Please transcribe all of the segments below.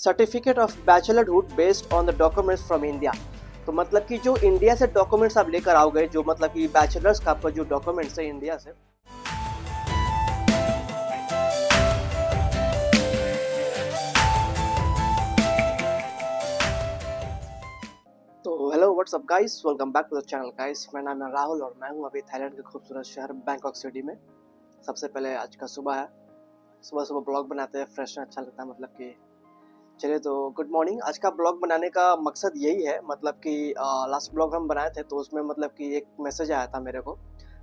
Certificate of bachelorhood based on the documents from India. तो मतलब कि जो इंडिया से डॉक्यूमेंट्स आप लेकर आओगे, जो मतलब कि बैचलर्स का आपका जो डॉक्यूमेंट्स है इंडिया से। तो hello what's up guys, welcome back to the channel guys. मेरा नाम है राहुल और मैं हूं अभी थाईलैंड के खूबसूरत शहर बैंकॉक सिटी में। सबसे पहले आज का सुबह है, सुबह सुबह ब्लॉग बनाते हैं, फ्रेश अच्छा लगता है। मतलब कि चलिए, तो गुड मॉर्निंग। आज का ब्लॉग बनाने का मकसद यही है, मतलब कि लास्ट ब्लॉग हम बनाए थे तो उसमें मतलब कि एक मैसेज आया था मेरे को।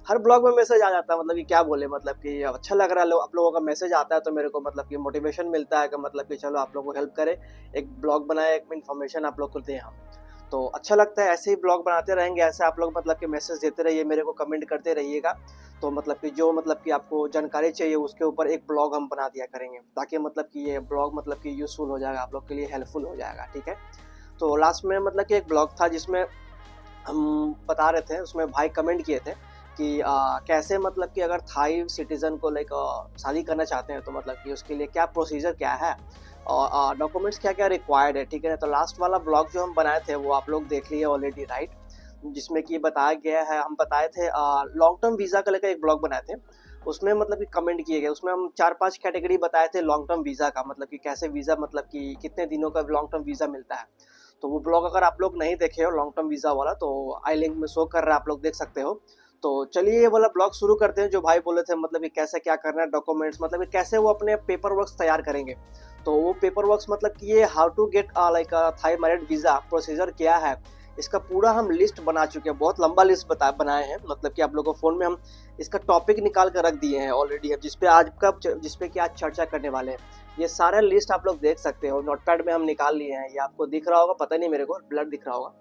हर ब्लॉग में मैसेज आ जाता है, मतलब कि क्या बोले, मतलब कि अच्छा लग रहा है, आप लोगों का मैसेज आता है तो मेरे को मतलब कि मोटिवेशन मिलता है कि मतलब कि चलो आप लोगों को हेल्प करें, एक ब्लॉग बनाए, एक इन्फॉर्मेशन आप लोग को दें हम। तो अच्छा लगता है, ऐसे ही ब्लॉग बनाते रहेंगे, ऐसे आप लोग मतलब कि मैसेज देते रहिए, मेरे को कमेंट करते रहिएगा। तो मतलब कि जो मतलब कि आपको जानकारी चाहिए उसके ऊपर एक ब्लॉग हम बना दिया करेंगे, ताकि मतलब कि ये ब्लॉग मतलब कि यूज़फुल हो जाएगा, आप लोग के लिए हेल्पफुल हो जाएगा। ठीक है, तो लास्ट में मतलब कि एक ब्लॉग था जिसमें हम बता रहे थे, उसमें भाई कमेंट किए थे कि कैसे मतलब कि अगर थाई सिटीज़न को लाइक शादी करना चाहते हैं तो मतलब कि उसके लिए क्या प्रोसीजर क्या है और डॉक्यूमेंट्स क्या क्या रिक्वायर्ड है। ठीक है, तो लास्ट वाला ब्लॉग जो हम बनाए थे वो आप लोग देख लिए ऑलरेडी, राइट, जिसमें कि बताया गया है, हम बताए थे लॉन्ग टर्म वीज़ा को लेकर एक ब्लॉग बनाए थे। उसमें मतलब कि कमेंट किए गए, उसमें हम 4-5 कैटेगरी बताए थे लॉन्ग टर्म वीज़ा का, मतलब कि कैसे वीज़ा, मतलब कि कितने दिनों का लॉन्ग टर्म वीज़ा मिलता है। तो वो ब्लॉग अगर आप लोग नहीं देखे हो लॉन्ग टर्म वीज़ा वाला, तो आई लिंक में शो कर रहा है, आप लोग देख सकते हो। तो चलिए ये वाला ब्लॉग शुरू करते हैं। जो भाई बोले थे मतलब कि कैसे क्या करना है डॉक्यूमेंट्स, मतलब कि कैसे वो अपने पेपर वर्क्स तैयार करेंगे। तो वो पेपर वर्क्स मतलब कि ये how to get like Thai married visa procedure क्या है, इसका पूरा हम लिस्ट बना चुके हैं। बहुत लंबा लिस्ट बनाए हैं, मतलब कि आप लोगों को फ़ोन में हम इसका टॉपिक निकाल कर रख दिए हैं ऑलरेडी, है जिसपे कि आज चर्चा करने वाले हैं। ये सारा लिस्ट आप लोग देख सकते हो, नोटपैड में हम निकाल लिए हैं। ये आपको दिख रहा होगा, पता नहीं मेरे को ब्लर दिख रहा होगा,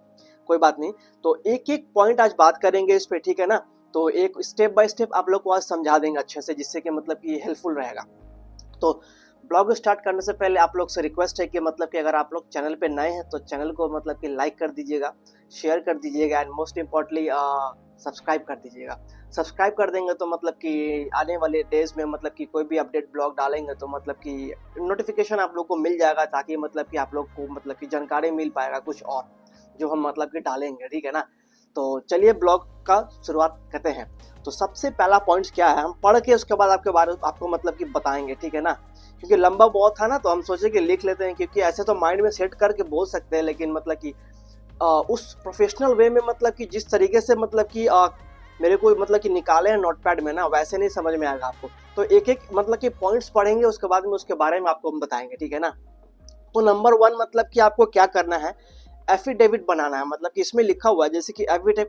कोई बात नहीं। तो एक एक पॉइंट आज बात करेंगे इस पे, ठीक है ना। तो एक स्टेप बाय स्टेप आप लोग को आज समझा देंगे अच्छे से, जिससे कि मतलब कि हेल्पफुल रहेगा। तो ब्लॉग स्टार्ट करने से पहले आप लोग से रिक्वेस्ट है कि मतलब कि अगर आप लोग चैनल पे नए हैं तो चैनल को मतलब कि लाइक कर दीजिएगा, शेयर कर दीजिएगा एंड मोस्ट इम्पोर्टेंटली सब्सक्राइब कर दीजिएगा। सब्सक्राइब कर देंगे तो मतलब कि आने वाले डेज में मतलब कि कोई भी अपडेट ब्लॉग डालेंगे तो मतलब कि नोटिफिकेशन आप लोग को मिल जाएगा, ताकि मतलब कि आप लोग को मतलब कि जानकारी मिल पाएगा कुछ और जो हम मतलब कि डालेंगे, ठीक है ना। तो चलिए ब्लॉग का शुरुआत करते हैं। तो सबसे पहला पॉइंट क्या है, हम पढ़ के उसके बाद आपको मतलब कि बताएंगे, ठीक है ना। क्योंकि लंबा बहुत था ना, तो हम सोचे कि लिख लेते हैं, क्योंकि ऐसे तो माइंड में सेट करके बोल सकते हैं, लेकिन मतलब कि उस प्रोफेशनल वे में मतलब कि जिस तरीके से मतलब कि मेरे को मतलब कि निकाले हैं नोटपैड में ना, वैसे नहीं समझ में आएगा आपको। तो एक एक मतलब कि पॉइंट्स पढ़ेंगे, उसके बाद में उसके बारे में आपको हम बताएंगे, ठीक है ना। तो नंबर 1 मतलब कि आपको क्या करना है, एफिडेविट बनाना है। मतलब कि इसमें लिखा हुआ है जैसे कि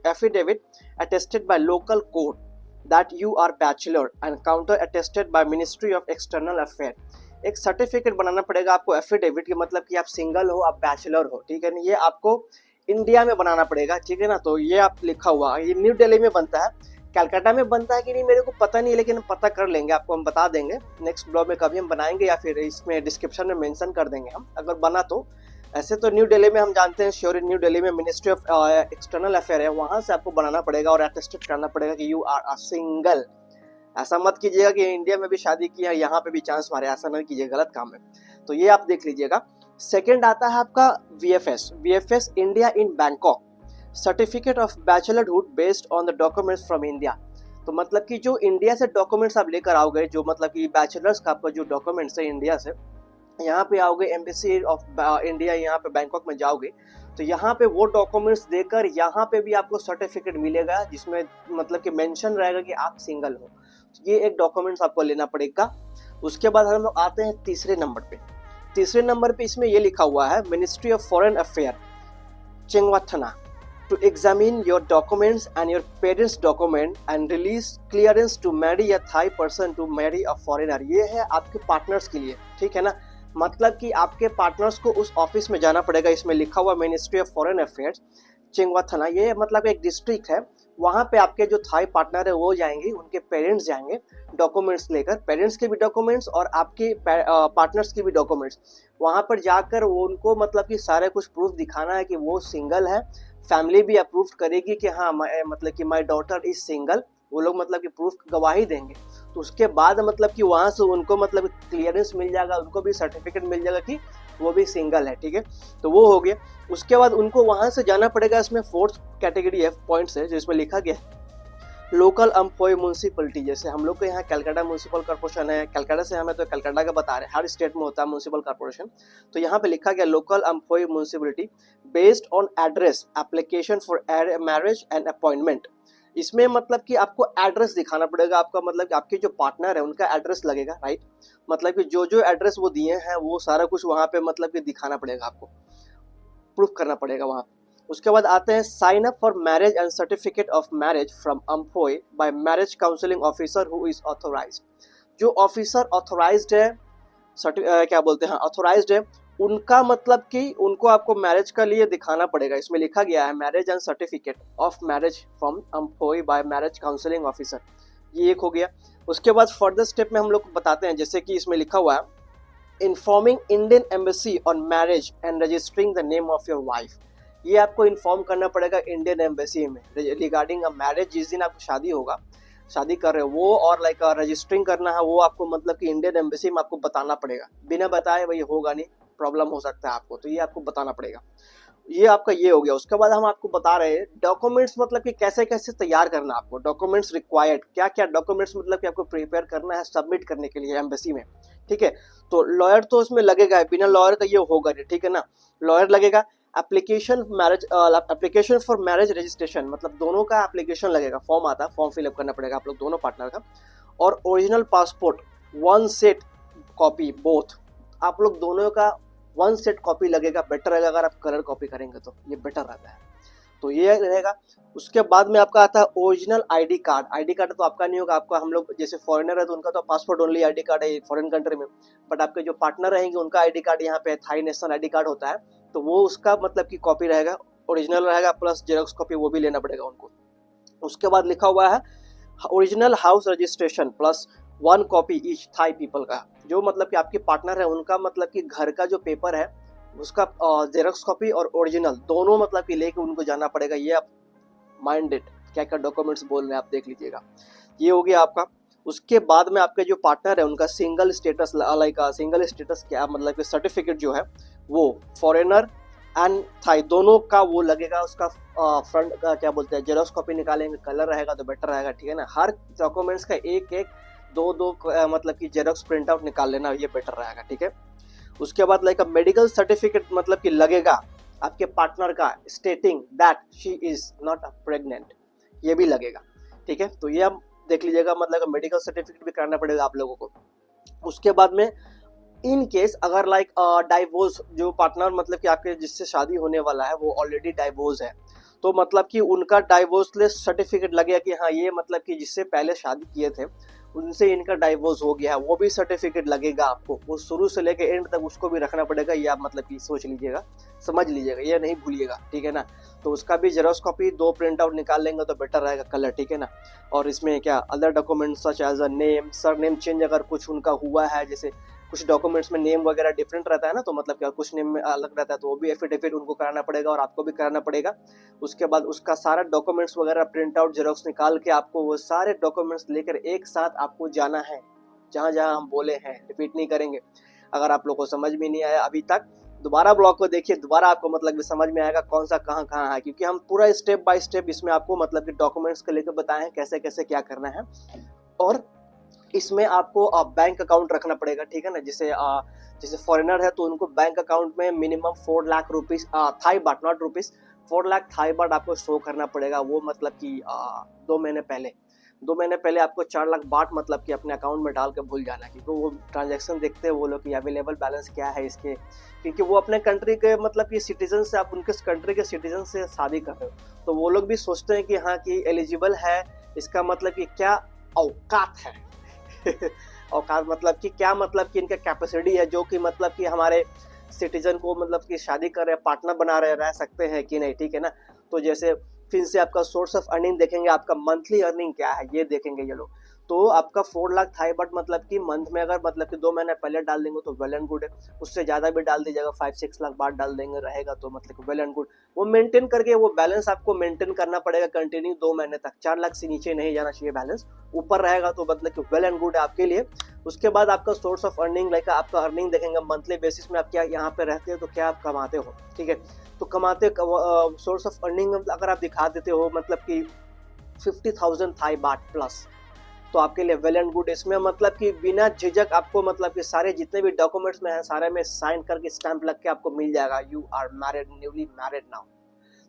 affidavit attested by local court that you are bachelor and counter attested by ministry of external affair. एक सर्टिफिकेट बनाना पड़ेगा आपको एफिडेविट की, मतलब कि आप सिंगल हो, आप बैचलर हो, ठीक है ना। ये आपको इंडिया में बनाना पड़ेगा, ठीक है ना। तो ये आप लिखा हुआ, ये न्यू दिल्ली में बनता है, कलकत्ता में बनता है कि नहीं मेरे को पता नहीं है, लेकिन पता कर लेंगे, आपको हम बता देंगे नेक्स्ट ब्लॉग में कभी हम बनाएंगे, या फिर इसमें डिस्क्रिप्शन में मेंशन कर देंगे हम अगर बना तो। ऐसे तो न्यू दिल्ली में हम जानते हैं, श्योर न्यू दिल्ली में मिनिस्ट्री ऑफ एक्सटर्नल अफेयर है, वहां से आपको बनाना पड़ेगा और अटेस्टेड करना पड़ेगा कि यू आर अ सिंगल। ऐसा मत कीजिएगा कि इंडिया में भी शादी किया यहाँ पे भी चांस मारे, ऐसा नहीं कीजिए, गलत काम है। तो ये आप देख लीजिएगा। सेकेंड आता है आपका VFS India in Bangkok, certificate of bachelorhood based on the documents from India. तो मतलब कि जो इंडिया से डॉक्यूमेंट्स आप लेकर आओगे, जो मतलब कि बैचलर्स का आपका जो डॉक्यूमेंट्स है इंडिया से, यहाँ पे आओगे एम्बेसी ऑफ इंडिया, यहाँ पे बैंकॉक में जाओगे तो यहाँ पे वो डॉक्यूमेंट्स देकर यहाँ पे भी आपको सर्टिफिकेट मिलेगा, जिसमें मतलब कि मेंशन रहेगा कि आप सिंगल हो। तो ये एक डॉक्यूमेंट्स आपको लेना पड़ेगा। उसके बाद हम लोग आते हैं तीसरे नंबर पे। तीसरे नंबर पे इसमें ये लिखा हुआ है, मिनिस्ट्री ऑफ फॉरेन अफेयर चेंगवाथना to examine your documents and your parents' document and release clearance to marry a Thai person to marry a foreigner। ये है आपके पार्टनर्स के लिए, ठीक है ना। मतलब कि आपके पार्टनर्स को उस ऑफिस में जाना पड़ेगा, इसमें लिखा हुआ मिनिस्ट्री ऑफ फॉरेन अफेयर्स चेंगवाथना, ये मतलब एक डिस्ट्रिक्ट है। वहाँ पे आपके जो थाई पार्टनर है वो जाएंगे, उनके पेरेंट्स जाएंगे डॉक्यूमेंट्स लेकर, पेरेंट्स के भी डॉक्यूमेंट्स और आपके पार्टनर्स के भी डॉक्यूमेंट्स। वहाँ पर जाकर वो उनको मतलब कि सारे कुछ प्रूफ दिखाना है कि वो सिंगल है। फैमिली भी अप्रूव करेगी कि हाँ मतलब कि माय डॉटर इज सिंगल, वो लोग मतलब कि प्रूफ गवाही देंगे। तो उसके बाद मतलब कि वहाँ से उनको मतलब क्लियरेंस मिल जाएगा, उनको भी सर्टिफिकेट मिल जाएगा कि वो भी सिंगल है, ठीक है। तो वो हो गया। उसके बाद उनको वहां से जाना पड़ेगा, इसमें फोर्थ कैटेगरी है पॉइंट्स है जिसमें लिखा गया लोकल एम्प्लॉय म्यूनसिपलिटी। जैसे हम लोग के यहाँ कलकत्ता म्यूनसिपल कॉर्पोरेशन है, कलकत्ता से हमें तो कलकत्ता का बता रहे हैं, हर स्टेट में होता है म्यूनसिपल कॉर्पोरेशन। तो यहाँ पे लिखा गया local employ municipality based on address application for marriage and appointment. इसमें मतलब कि आपको एड्रेस दिखाना पड़ेगा, आपका मतलब कि आपके जो पार्टनर है उनका एड्रेस लगेगा, राइट। मतलब कि जो जो एड्रेस वो दिए हैं वो सारा कुछ वहाँ पे मतलब कि दिखाना पड़ेगा, आपको प्रूफ करना पड़ेगा वहाँ पे। उसके बाद आते हैं sign up for marriage and certificate of marriage from employ by marriage counselling officer who is authorised. जो ऑफिसर ऑथोराइज्ड है, क्या बोलते हैं, ऑथोराइज्ड है, उनका मतलब कि उनको आपको मैरिज का लिए दिखाना पड़ेगा। इसमें लिखा गया है marriage and certificate of marriage from employ by marriage counselling officer, ये एक हो गया। उसके बाद फर्दर स्टेप में हम लोग बताते हैं, जैसे कि इसमें लिखा हुआ है informing Indian embassy on marriage and registering the name of your wife. ये आपको इन्फॉर्म करना पड़ेगा इंडियन एम्बेसी में रिगार्डिंग अ मैरिज, जिस दिन आपको शादी होगा, शादी कर रहे हो वो, और लाइक रजिस्टरिंग करना है वो आपको मतलब कि इंडियन एम्बेसी में आपको बताना पड़ेगा। बिना बताए भाई होगा नहीं, प्रॉब्लम हो सकता है आपको, तो ये आपको बताना पड़ेगा। ये आपका ये हो गया। उसके बाद हम आपको बता रहे हैं डॉक्यूमेंट्स, मतलब कि कैसे कैसे तैयार करना आपको, डॉक्यूमेंट्स रिक्वायर्ड, क्या क्या डॉक्यूमेंट्स मतलब कि आपको प्रिपेयर करना है सबमिट करने के लिए एम्बेसी में, ठीक है। तो लॉयर तो उसमें लगेगा, बिना लॉयर का ये होगा नहीं, ठीक है ना। लॉयर लगेगा, एप्लीकेशन फॉर मैरिज रजिस्ट्रेशन, मतलब दोनों का एप्लीकेशन लगेगा, फॉर्म आता है, फॉर्म फिलअप करना पड़ेगा आप लोग दोनों पार्टनर का। और original passport 1 set copy both, आप लोग दोनों का 1 सेट कॉपी लगेगा। बेटर रहेगा अगर आप कलर कॉपी करेंगे तो ये बेटर रहता है, तो ये रहेगा। उसके बाद में आपका आता है original ID card. ID card तो आपका नहीं होगा, आपका, हम लोग जैसे फॉरेनर है तो उनका तो पासपोर्ट ओनली आईडी कार्ड है फॉरेन कंट्री में, बट आपके जो पार्टनर रहेंगे उनका आईडी कार्ड यहाँ पे थाई नेशनल आईडी कार्ड होता है, तो वो उसका मतलब कि कॉपी रहेगा, ओरिजिनल रहेगा, प्लस जेरॉक्स कॉपी वो भी लेना पड़ेगा उनको। उसके बाद लिखा हुआ है original house registration plus 1 copy each Thai people का, जो मतलब कि आपके पार्टनर है उनका मतलब कि घर का जो पेपर है उसका जेरॉक्स कॉपी और ओरिजिनल दोनों मतलब कि लेके उनको जाना पड़ेगा। ये आप माइंडेड क्या क्या डॉक्यूमेंट्स बोल रहे हैं आप देख लीजिएगा। ये हो गया आपका। उसके बाद में आपके जो पार्टनर है उनका single status, like single status क्या मतलब कि सर्टिफिकेट जो है वो फॉरेनर एंड थाई दोनों का वो लगेगा, उसका फ्रंट का क्या बोलते हैं जेरॉक्स कॉपी निकालेंगे, कलर रहेगा तो बेटर रहेगा, ठीक है ना। हर डॉक्यूमेंट्स का एक एक दो मतलब कि जेरॉक्स प्रिंट आउट निकाल लेना, ये बेटर रहेगा, ठीक है। उसके बाद लाइक मेडिकल सर्टिफिकेट मतलब कि लगेगा आपके पार्टनर का stating that she is not pregnant, ये भी लगेगा, ठीक है। तो ये आप देख लीजिएगा, मतलब मेडिकल सर्टिफिकेट भी कराना पड़ेगा आप लोगों को। उसके बाद में इन केस अगर लाइक डाइवोर्स, जो पार्टनर मतलब कि आपके जिससे शादी होने वाला है वो ऑलरेडी डाइवोर्स है, तो मतलब कि उनका डाइवोर्सलेस सर्टिफिकेट लगेगा कि हाँ ये मतलब कि जिससे पहले शादी किए थे उनसे इनका डाइवोर्स हो गया है, वो भी सर्टिफिकेट लगेगा आपको, वो शुरू से लेकर एंड तक उसको भी रखना पड़ेगा। ये आप मतलब कि सोच लीजिएगा, समझ लीजिएगा, ये नहीं भूलिएगा, ठीक है ना। तो उसका भी जेरॉक्स कॉपी 2 प्रिंट आउट निकाल लेंगे तो बेटर रहेगा कलर, ठीक है ना। और इसमें क्या other documents such as a name, surname change अगर कुछ उनका हुआ है, जैसे कुछ डॉक्यूमेंट्स में नेम वगैरह डिफरेंट रहता है ना, तो मतलब क्या कुछ नेम में अलग रहता है, तो वो भी एफिडेविट उनको कराना पड़ेगा और आपको भी कराना पड़ेगा। उसके बाद उसका सारा डॉक्यूमेंट्स वगैरह प्रिंट आउट जेरॉक्स निकाल के आपको वो सारे डॉक्यूमेंट्स लेकर एक साथ आपको जाना है, जहाँ जहाँ हम बोले हैं, रिपीट नहीं करेंगे। अगर आप लोग को समझ में नहीं आया अभी तक, दोबारा ब्लॉग को देखिए, दोबारा आपको मतलब समझ में आएगा कौन सा कहाँ कहाँ है, क्योंकि हम पूरा स्टेप बाय स्टेप इसमें आपको मतलब कि डॉक्यूमेंट्स को लेकर बताए हैं कैसे कैसे क्या करना है। और इसमें आपको बैंक अकाउंट रखना पड़ेगा, ठीक है ना। जैसे फॉरेनर है तो उनको बैंक अकाउंट में minimum 4 lakh rupees Thai baht, not rupees, 4 lakh Thai baht आपको शो करना पड़ेगा। वो मतलब कि 2 महीने पहले आपको 4 लाख बाट मतलब कि अपने अकाउंट में डाल के भूल जाना, क्योंकि वो ट्रांजैक्शन देखते हैं वो लोग कि अवेलेबल बैलेंस क्या है इसके, क्योंकि वो अपने कंट्री के मतलब कि सिटीजन से, आप उनके कंट्री के सिटीजन से शादी कर रहे हो, तो वो लोग भी सोचते हैं कि हाँ कि एलिजिबल है, इसका मतलब कि क्या औकात है औकात मतलब कि क्या, मतलब कि इनका कैपेसिटी है जो कि मतलब कि हमारे सिटीजन को मतलब कि शादी कर रहे हैं, पार्टनर बना रह सकते हैं कि नहीं, ठीक है ना। तो जैसे फिर से आपका सोर्स ऑफ अर्निंग देखेंगे, आपका मंथली अर्निंग क्या है ये देखेंगे ये लोग। तो आपका 4 लाख थाई बट मतलब कि मंथ में अगर मतलब कि 2 महीने पहले डाल देंगे तो वेल एंड गुड है। उससे ज़्यादा भी डाल दीजिएगा, 5-6 लाख बाद डाल देंगे रहेगा तो मतलब वेल एंड गुड। वो मेंटेन करके वो बैलेंस आपको मेंटेन करना पड़ेगा कंटिन्यू 2 महीने तक। 4 लाख से नीचे नहीं जाना चाहिए बैलेंस, ऊपर रहेगा तो मतलब कि वेल एंड गुड है आपके लिए। उसके बाद आपका सोर्स ऑफ अर्निंग लाइक आपका अर्निंग देखेंगे मंथली बेसिस में, आप क्या यहाँ पे रहते हो तो क्या आप कमाते हो, ठीक है। तो कमाते सोर्स ऑफ अर्निंग अगर आप दिखा देते हो मतलब कि 50,000 थाई बाट प्लस, तो आपके लिए वेल एंड गुड। इसमें मतलब कि बिना झिझक आपको मतलब कि सारे जितने भी डॉक्यूमेंट्स में है सारे में साइन करके स्टैंप लग के आपको मिल जाएगा, you are married, newly married now.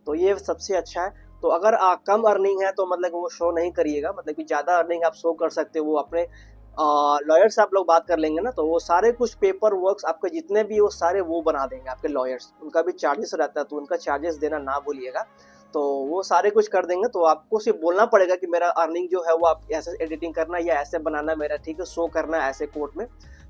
तो ये सबसे अच्छा है। तो अगर कम अर्निंग है तो मतलब वो शो नहीं करिएगा, मतलब कि ज़्यादा अर्निंग आप शो कर सकते हो। वो अपने लॉयर से आप लोग बात कर लेंगे ना, तो वो सारे कुछ पेपर वर्क्स आपके जितने भी वो सारे वो बना देंगे आपके लॉयर्स। उनका भी चार्जेस रहता है तो उनका चार्जेस देना ना भूलिएगा। तो वो सारे कुछ कर देंगे। तो आपको सिर्फ बोलना पड़ेगा कि मेरा अर्निंग जो है वो आप ऐसे एडिटिंग करना या ऐसे बनाना मेरा, ठीक है, शो करना ऐसे कोर्ट में।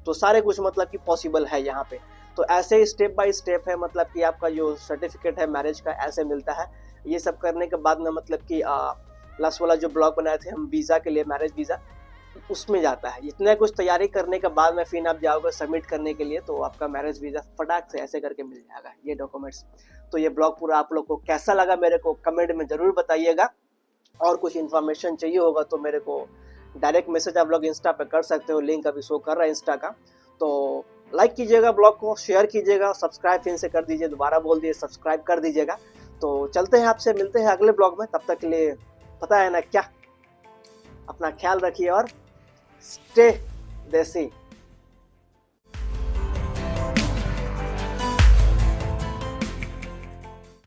तो सारे कुछ मतलब कि पॉसिबल है यहाँ पे। तो ऐसे स्टेप बाय स्टेप है, मतलब कि आपका जो सर्टिफिकेट है मैरिज का ऐसे मिलता है। ये सब करने के बाद में मतलब कि लास्ट वाला जो ब्लॉग बनाए थे हम वीज़ा के लिए, मैरिज वीज़ा, उसमें जाता है। इतना कुछ तैयारी करने के बाद में फिर आप जाओगे सबमिट करने के लिए, तो आपका मैरिज वीज़ा फटाक से ऐसे करके मिल जाएगा ये डॉक्यूमेंट्स। तो ये ब्लॉग पूरा आप लोग को कैसा लगा मेरे को कमेंट में ज़रूर बताइएगा। और कुछ इन्फॉर्मेशन चाहिए होगा तो मेरे को डायरेक्ट मैसेज आप लोग इंस्टा पे कर सकते हो, लिंक अभी शो कर रहा है इंस्टा का। तो लाइक कीजिएगा ब्लॉग को, शेयर कीजिएगा, सब्सक्राइब फिर से कर दीजिए, दोबारा बोल दिए सब्सक्राइब कर दीजिएगा। तो चलते हैं, आपसे मिलते हैं अगले ब्लॉग में। तब तक के लिए पता है ना क्या, अपना ख्याल रखिए और स्टे देसी।